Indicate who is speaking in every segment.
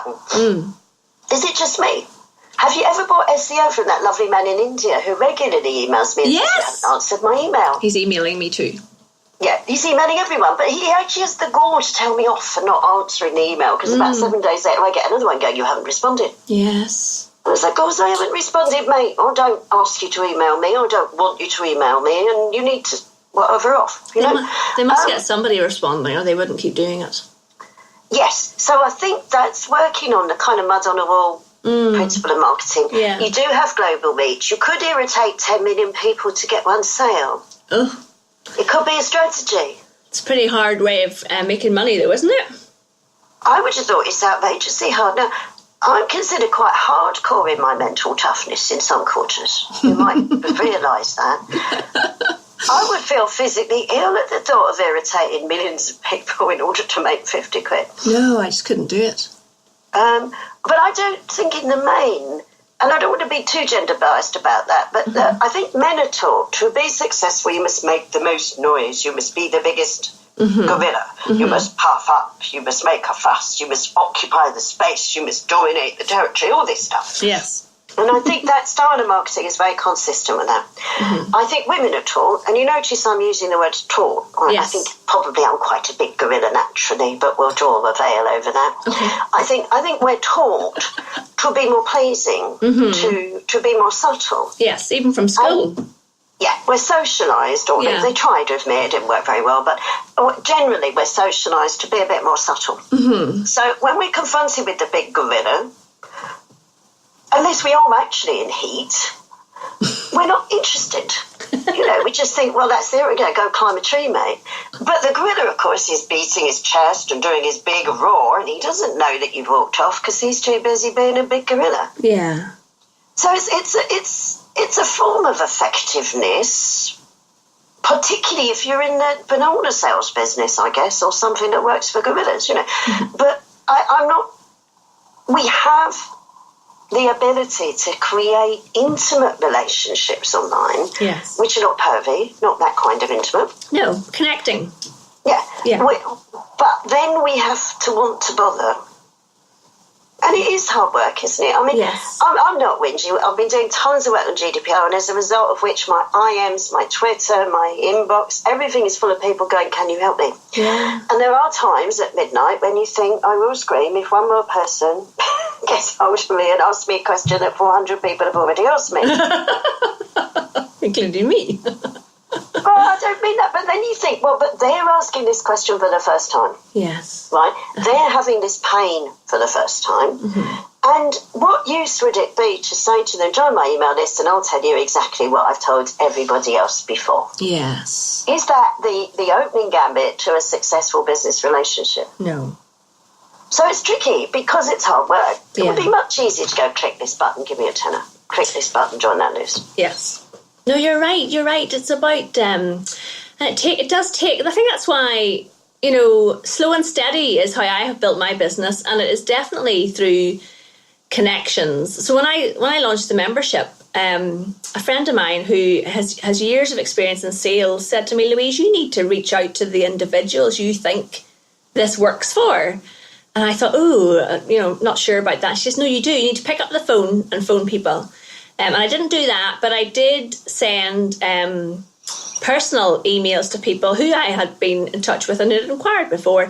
Speaker 1: button. Is it just me? Have you ever bought SEO from that lovely man in India who regularly emails me and says you haven't answered my email?
Speaker 2: He's emailing me too.
Speaker 1: Yeah, he's emailing everyone, but he actually has the gall to tell me off for not answering the email, because about 7 days later I get another one going, you haven't responded.
Speaker 2: Yes.
Speaker 1: And I was like, I haven't responded, mate. I don't ask you to email me. I don't want you to email me, and you need to whatever off. You know?
Speaker 2: They must get somebody responding, or they wouldn't keep doing it.
Speaker 1: Yes, so I think that's working on the kind of mud on a wall principle of marketing.
Speaker 2: Yeah.
Speaker 1: You do have global reach. You could irritate 10 million people to get one sale.
Speaker 2: Oh.
Speaker 1: It could be a strategy.
Speaker 2: It's a pretty hard way of making money, though, isn't it?
Speaker 1: I would have thought it's outrageously hard. Now, I'm considered quite hardcore in my mental toughness in some quarters. You might have realised that. I would feel physically ill at the thought of irritating millions of people in order to make 50 quid.
Speaker 2: No, I just couldn't do it.
Speaker 1: But I don't think in the main, and I don't want to be too gender biased about that, but I think men are taught to be successful, you must make the most noise, you must be the biggest gorilla, you must puff up, you must make a fuss, you must occupy the space, you must dominate the territory, all this stuff.
Speaker 2: Yes.
Speaker 1: And I think that style of marketing is very consistent with that. I think women are taught, and you notice I'm using the word taught.
Speaker 2: Yes.
Speaker 1: I think probably I'm quite a big gorilla naturally, but we'll draw a veil over that. Okay. I think we're taught to be more pleasing, to be more subtle.
Speaker 2: Yes, even from school.
Speaker 1: Yeah, we're socialised, or they tried with me, it didn't work very well, but generally we're socialised to be a bit more subtle. So when we're confronted with the big gorilla, unless we are actually in heat, we're not interested. We just think, well, that's there we go climb a tree, mate. But the gorilla, of course, is beating his chest and doing his big roar, and he doesn't know that you've walked off because he's too busy being a big gorilla.
Speaker 2: Yeah.
Speaker 1: So it's a form of effectiveness, particularly if you're in the banana sales business, I guess, or something that works for gorillas, But I'm not... We have the ability to create intimate relationships online, which are not pervy, not that kind of intimate.
Speaker 2: No, connecting.
Speaker 1: Yeah. But then we have to want to bother. And it is hard work, isn't it? I mean, I'm not whingy. I've been doing tons of work on GDPR, and as a result of which my IMs, my Twitter, my inbox, everything is full of people going, can you help me? Yeah. And there are times at midnight when you think, I will scream if one more person gets hold of me and asks me a question that 400 people have already asked me.
Speaker 2: Including me.
Speaker 1: Well, I don't mean that, but then you think, well, but they're asking this question for the first time.
Speaker 2: Yes.
Speaker 1: Right? They're having this pain for the first time. And what use would it be to say to them, join my email list and I'll tell you exactly what I've told everybody else before?
Speaker 2: Yes.
Speaker 1: Is that the opening gambit to a successful business relationship?
Speaker 2: No.
Speaker 1: So it's tricky because it's hard work. It would be much easier to go, click this button, give me a tenner. Click this button, join that list.
Speaker 2: Yes. No, you're right. It's about, and it does take, I think that's why, slow and steady is how I have built my business, and it is definitely through connections. So when I launched the membership, a friend of mine who has years of experience in sales said to me, Louise, you need to reach out to the individuals you think this works for. And I thought, not sure about that. She says, no, you do. You need to pick up the phone and phone people. And I didn't do that, but I did send personal emails to people who I had been in touch with and had inquired before.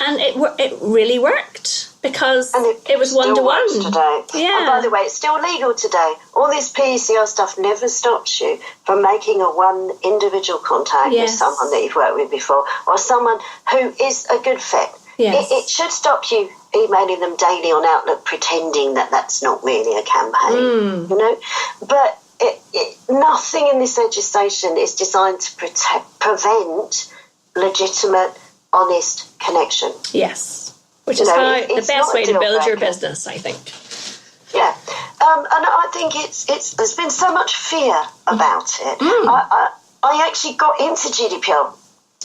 Speaker 2: And it really worked because it was one-to-one.
Speaker 1: Today.
Speaker 2: Yeah.
Speaker 1: And by the way, it's still legal today. All this PECR stuff never stops you from making a one individual contact with someone that you've worked with before or someone who is a good fit.
Speaker 2: Yes.
Speaker 1: It should stop you emailing them daily on Outlook pretending that that's not really a campaign, But nothing in this legislation is designed to prevent legitimate, honest connection.
Speaker 2: Yes, which is the best way to build your business, I think.
Speaker 1: Yeah, and I think there's been so much fear about it. I actually got into GDPR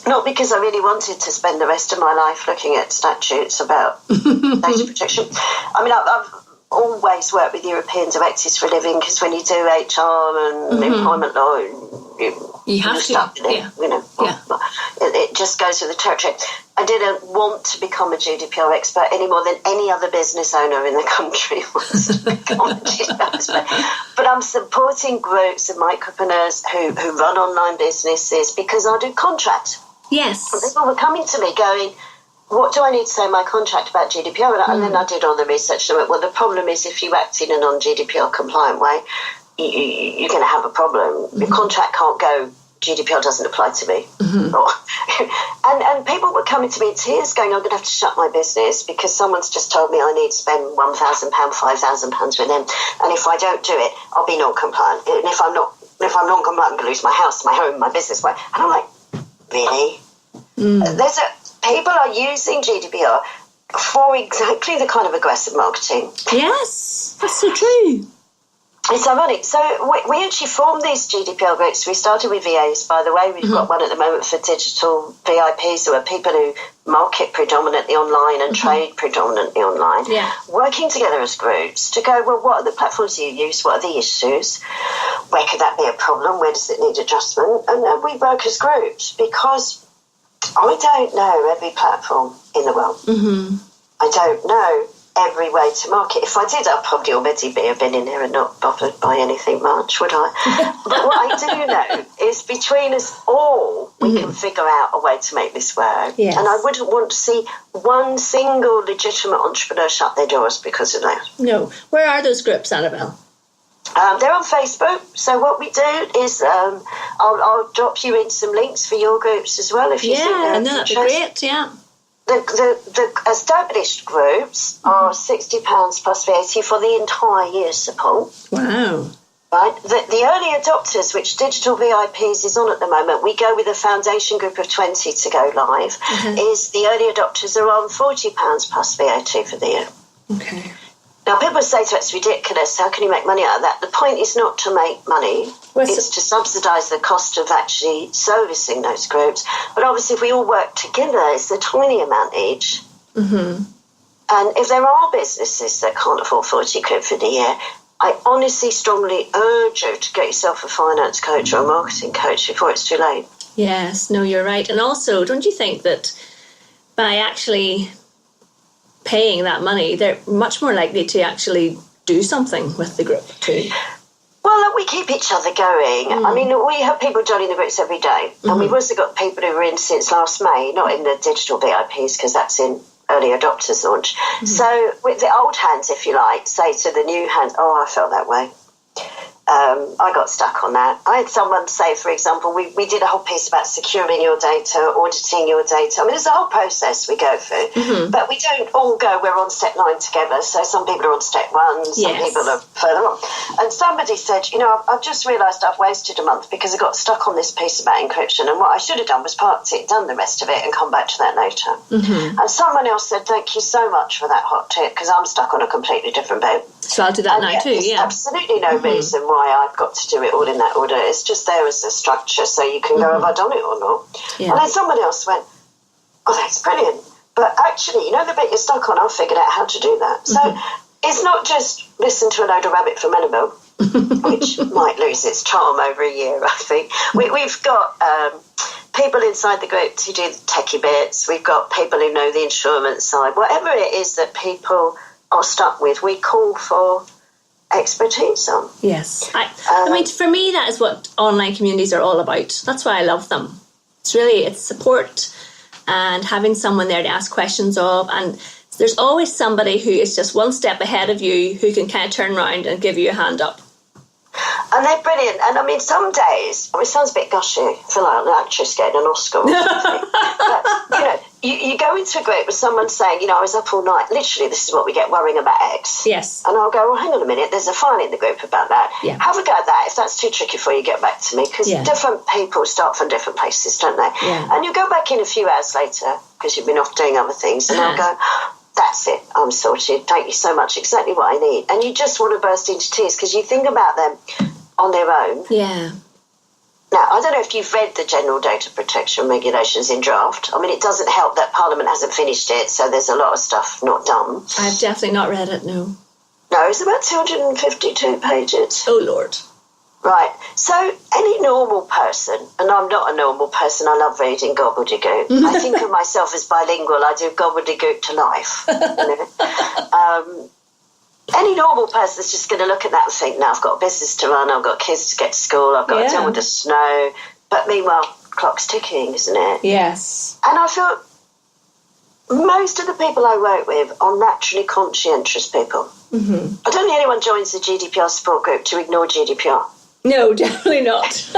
Speaker 1: not because I really wanted to spend the rest of my life looking at statutes about data protection. I mean, always work with European directors for a living, because when you do HR and employment law,
Speaker 2: you have to.
Speaker 1: Stuck with it,
Speaker 2: yeah.
Speaker 1: You know, it just goes with the territory. I didn't want to become a GDPR expert any more than any other business owner in the country wants to become a GDPR expert. But I'm supporting groups of micropreneurs who run online businesses because I do contracts.
Speaker 2: Yes.
Speaker 1: And people were coming to me going, what do I need to say in my contract about GDPR? And then I did all the research and I went, well, the problem is if you act in a non-GDPR compliant way, you're going to have a problem. Your contract can't go, GDPR doesn't apply to me. And people were coming to me in tears going, I'm going to have to shut my business because someone's just told me I need to spend £1,000, £5,000 with them. And if I don't do it, I'll be non-compliant. And if I'm non-compliant, I'm going to lose my house, my home, my business. And I'm like, really? People are using GDPR for exactly the kind of aggressive marketing.
Speaker 2: Yes, that's so true.
Speaker 1: It's ironic. So we actually formed these GDPR groups. We started with VAs, by the way. We've got one at the moment for digital VIPs, who are people who market predominantly online and trade predominantly online, working together as groups to go, well, what are the platforms you use? What are the issues? Where could that be a problem? Where does it need adjustment? And then we work as groups because I don't know every platform in the world. I don't know every way to market. If I did, I'd probably already be a billionaire and not bothered by anything much, would I? But what I do know is between us all, we can figure out a way to make this work.
Speaker 2: Yes.
Speaker 1: And I wouldn't want to see one single legitimate entrepreneur shut their doors because of that.
Speaker 2: No. Where are those groups, Annabel?
Speaker 1: They're on Facebook. So what we do is I'll drop you in some links for your groups as well if you think they're
Speaker 2: that'd be great, yeah.
Speaker 1: The established groups are £60 plus VAT for the entire year's support.
Speaker 2: Wow.
Speaker 1: Right. The early adopters, which Digital VIPs is on at the moment, we go with a foundation group of 20 to go live, is the early adopters are on £40 plus VAT for the year.
Speaker 2: Okay.
Speaker 1: Now, people say to us, it's ridiculous, how can you make money out of that? The point is not to make money, it's to subsidise the cost of actually servicing those groups. But obviously, if we all work together, it's a tiny amount each. And if there are businesses that can't afford 40 quid for the year, I honestly strongly urge you to get yourself a finance coach or a marketing coach before it's too late.
Speaker 2: Yes, no, you're right. And also, don't you think that by actually paying that money, they're much more likely to actually do something with the group too?
Speaker 1: Well, look, we keep each other going. I mean, we have people joining the groups every day. And we've also got people who are in since last May, not in the digital VIPs because that's in early adopters launch. So with the old hands, if you like, say to the new hands, oh, I felt that way. I got stuck on that. I had someone say, for example, we did a whole piece about securing your data, auditing your data. I mean, there's a whole process we go through, but we don't all go, we're on step 9 together. So some people are on step 1, some people are further on. And somebody said, I've just realised I've wasted a month because I got stuck on this piece about encryption. And what I should have done was parked it, done the rest of it and come back to that later. And someone else said, thank you so much for that hot tip because I'm stuck on a completely different boat.
Speaker 2: So I'll do that now too,
Speaker 1: There's absolutely no reason why I've got to do it all in that order. It's just there as a structure so you can go, have I done it or not? And then someone else went, oh, that's brilliant. But actually, the bit you're stuck on, I've figured out how to do that. So it's not just listen to a load of rabbit from Annabel, which might lose its charm over a year, I think. We've got people inside the group who do the techie bits. We've got people who know the insurance side. Whatever it is that people are stuck with, we call for expertise on.
Speaker 2: Yes. I mean, for me, that is what online communities are all about. That's why I love them. It's support and having someone there to ask questions of. And there's always somebody who is just one step ahead of you who can kind of turn around and give you a hand up.
Speaker 1: And they're brilliant. And I mean, some days, it sounds a bit gushy, I feel like an actress getting an Oscar or something. But, you go into a group with someone saying, I was up all night. Literally, this is what we get, worrying about X.
Speaker 2: Yes.
Speaker 1: And I'll go, well, hang on a minute, there's a file in the group about that.
Speaker 2: Yeah.
Speaker 1: Have a go at that. If that's too tricky for you, get back to me. Because different people start from different places, don't they?
Speaker 2: Yeah.
Speaker 1: And you go back in a few hours later, because you've been off doing other things, and I'll go, that's it, I'm sorted. Thank you so much, exactly what I need. And you just want to burst into tears because you think about them on their own.
Speaker 2: Yeah.
Speaker 1: Now, I don't know if you've read the General Data Protection Regulations in draft. I mean, it doesn't help that Parliament hasn't finished it, so there's a lot of stuff not done.
Speaker 2: I've definitely not read it, no.
Speaker 1: No, it's about 252 pages.
Speaker 2: Oh, Lord.
Speaker 1: Right. So any normal person, and I'm not a normal person, I love reading gobbledygook. I think of myself as bilingual. I do gobbledygook to life. Any normal person is just going to look at that and think, now I've got a business to run, I've got kids to get to school, I've got to deal with the snow. But meanwhile, clock's ticking, isn't it?
Speaker 2: Yes.
Speaker 1: And I feel most of the people I work with are naturally conscientious people. Mm-hmm. I don't think anyone joins the GDPR support group to ignore GDPR.
Speaker 2: No, definitely not.
Speaker 1: So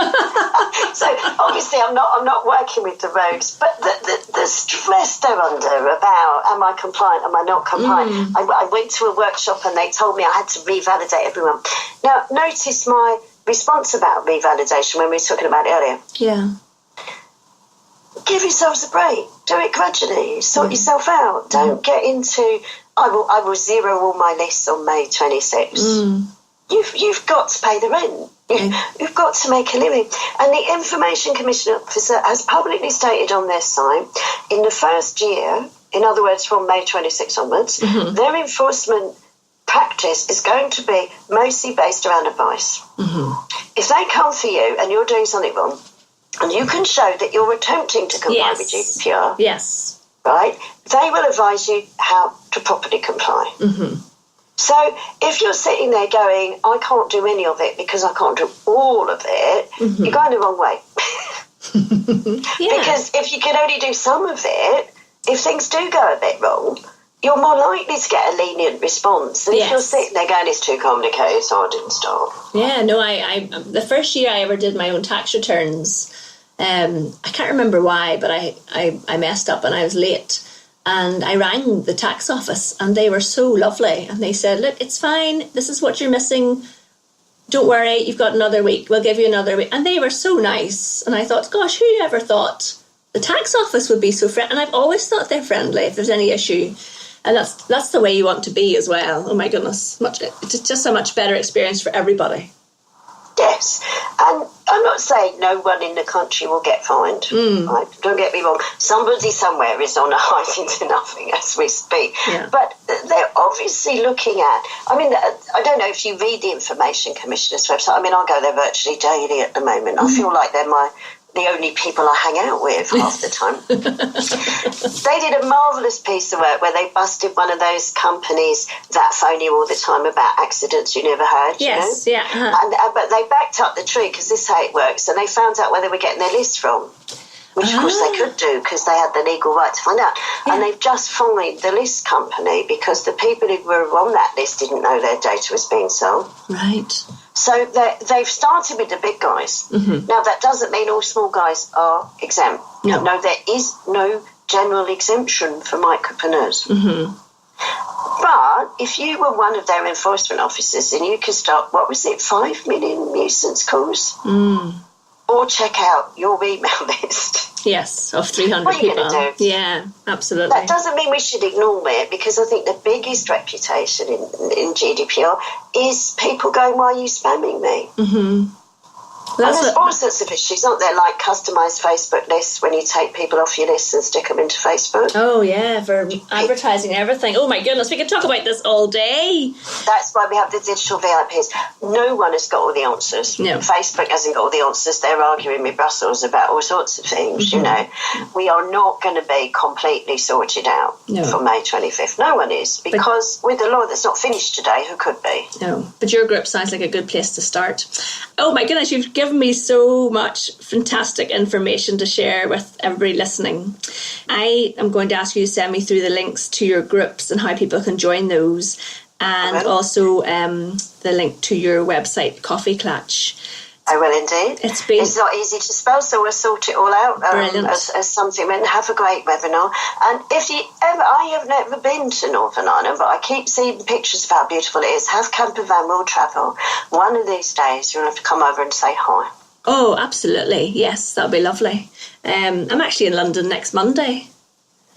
Speaker 1: obviously I'm not working with the rogues, but the stress they're under about, am I compliant, am I not compliant? I went to a workshop and they told me I had to revalidate everyone. Now, notice my response about revalidation when we were talking about it earlier.
Speaker 2: Yeah.
Speaker 1: Give yourselves a break. Do it gradually. Sort yourself out. Don't get into, I will zero all my lists on May 26th. You've got to pay the rent. You've got to make a living. And the Information Commission Officer has publicly stated on their site, in the first year, in other words, from May 26 onwards, their enforcement practice is going to be mostly based around advice. If they come for you and you're doing something wrong, and you can show that you're attempting to comply with GDPR, right, they will advise you how to properly comply. So if you're sitting there going, I can't do any of it because I can't do all of it, you're going the wrong way. Because if you can only do some of it, if things do go a bit wrong, you're more likely to get a lenient response than if you're sitting there going, it's too complicated, so I didn't start.
Speaker 2: Yeah, no, I the first year I ever did my own tax returns, I can't remember why, but I messed up and I was late. And I rang the tax office and they were so lovely. And they said, look, it's fine. This is what you're missing. Don't worry. You've got another week. We'll give you another week. And they were so nice. And I thought, gosh, who ever thought the tax office would be so friendly? And I've always thought they're friendly if there's any issue. And that's the way you want to be as well. Oh, my goodness. It's just a much better experience for everybody.
Speaker 1: Yes, and I'm not saying no one in the country will get fined. Right? Don't get me wrong. Somebody somewhere is on a hiding to nothing as we speak. Yeah. But they're obviously looking at, I mean, I don't know if you read the Information Commissioner's website. I mean, I go there virtually daily at the moment. I feel like they're the only people I hang out with half the time. They did a marvellous piece of work where they busted one of those companies that phone you all the time about accidents you never heard.
Speaker 2: Yes,
Speaker 1: you know? But they backed up the tree because this is how it works, and they found out where they were getting their list from, which of course they could do because they had the legal right to find out. Yeah. And they've just fined the list company because the people who were on that list didn't know their data was being sold.
Speaker 2: Right.
Speaker 1: So they've started with the big guys. Now, that doesn't mean all small guys are exempt. No, there is no general exemption for micropreneurs. But if you were one of their enforcement officers and you could start, 5 million nuisance calls? Or check out your email list.
Speaker 2: Yes, of 300
Speaker 1: what are you
Speaker 2: people.
Speaker 1: Going to do?
Speaker 2: Yeah, absolutely.
Speaker 1: That doesn't mean we should ignore it, because I think the biggest reputation in GDPR is people going, why are you spamming me? And there's all sorts of issues, aren't there, like customised Facebook lists when you take people off your list and stick them into Facebook.
Speaker 2: Oh, yeah, for advertising everything. Oh, my goodness, we could talk about this all day.
Speaker 1: That's why we have the digital VIPs. No one has got all the answers.
Speaker 2: No.
Speaker 1: Facebook hasn't got all the answers. They're arguing with Brussels about all sorts of things, you know. We are not going to be completely sorted out for May 25th. No one is, because with the law that's not finished today, who could be?
Speaker 2: No, but your group sounds like a good place to start. Oh, my goodness, you've given me so much fantastic information to share with everybody listening. I am going to ask you to send me through the links to your groups and how people can join those, and also the link to your website, Coffee Clutch.
Speaker 1: I will indeed. It's not easy to spell, so we'll sort it all out as something. And have a great webinar. And if you ever, I have never been to Northern Ireland, but I keep seeing pictures of how beautiful it is. Have camper van, will travel. One of these days, you'll have to come over and say hi.
Speaker 2: Oh, absolutely. Yes, that'll be lovely. I'm actually in London next Monday.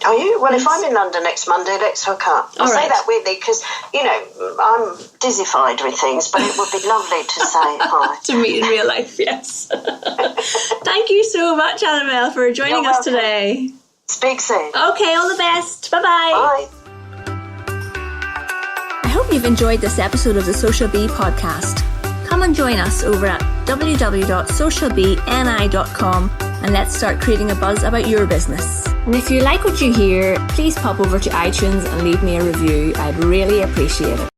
Speaker 1: Are you? Well, if I'm in London next Monday, let's hook up. I say that weirdly because, you know, I'm dizzified with things, but it would be lovely to say hi.
Speaker 2: To meet in real life, yes. Thank you so much, Annabel, for joining us today.
Speaker 1: Speak soon.
Speaker 2: Okay, all the best. Bye-bye.
Speaker 1: Bye.
Speaker 2: hope you've enjoyed this episode of the Social Bee podcast. Come and join us over at www.socialbeeni.com and let's start creating a buzz about your business. And if you like what you hear, please pop over to iTunes and leave me a review. I'd really appreciate it.